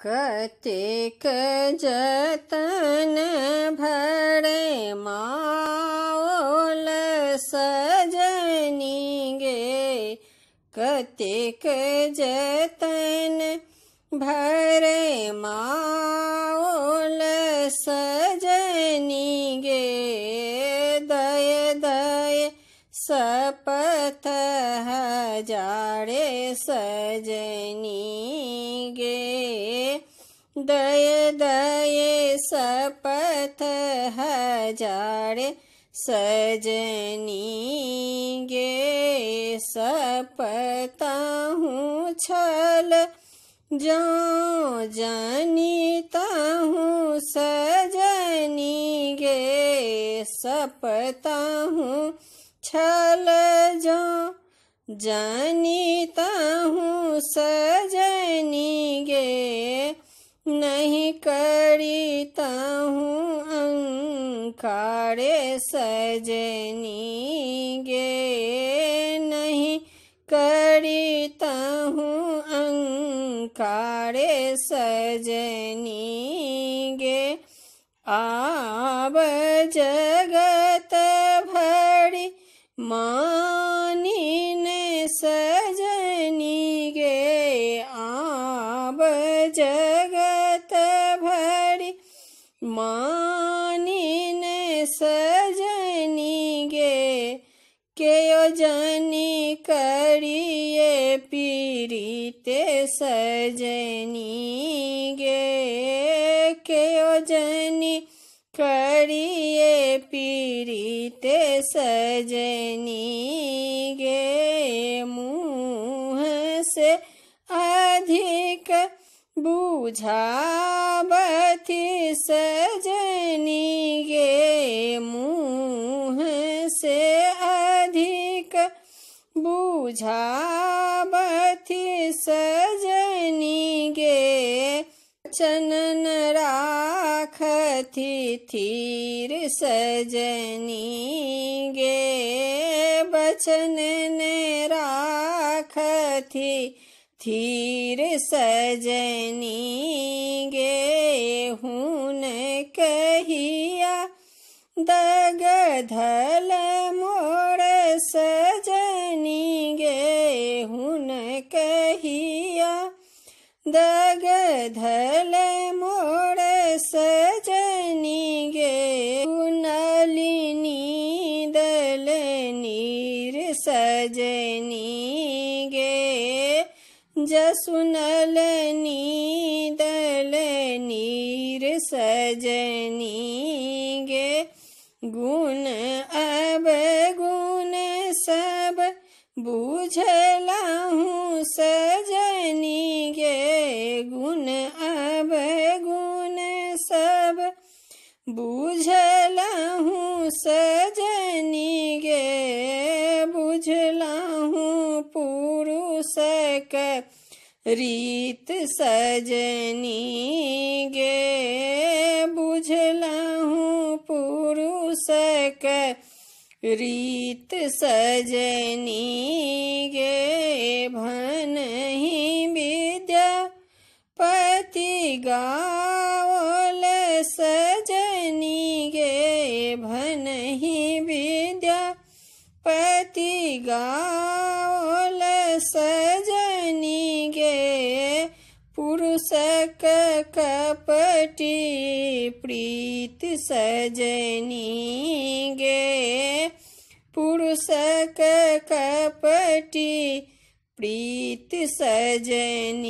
कतेक जतन भरे माओल सजनी गे, कतेक जतन भरे माओल सजनी गे, दय दय सपथ हजारे सजनी गे, दय दय सपथ हजारे सजनी गे, सपता हूँ छल जो जानीता हूँ सजनी गे, सपता हूँ छल जो जानीता हूँ सजनी गे, नहीं करीता हूँ अंकारे सजनी गे, नहीं करीता हूँ अंकारे सजनी गे, आब जगत भरी मानिन सजनी गे, आब जगत भरी मानिन सजनी गे, केयो जनी करिए पीड़िते सजनी गे, केयो जनी करिए पीड़िते सजनी गे, मुँह से अधिक बुझावथि सजनी गे, मुँह से अधिक बुझावथि सजनी गे, चनन राखथि थीर सजनी गे, बचनन राखथि थीर सजनी गे, हुन कहिया दग धल मोर सजनी गे, हुन कहिया दग धल मोर सजनी गे, नलिनी दल नीर सजनी गे, जसुनल नीदल नीर सजनी गे, गुण अब गुण सब बुझला हूँ सजनी गे, गुण अब गुण सब बुझला हूँ सजनी गे, बुझला हूँ पुरुष का रीत सजनी गे, बुझला हूँ पुरुष का रीत सजनी गे, भनहि विद्यापति गावल सजनी गे, भनहि विद्यापति गावल सजनी गे, पुरुष कपटी प्रीत सजनी गे, पुरुष कपटी प्रीत सजनी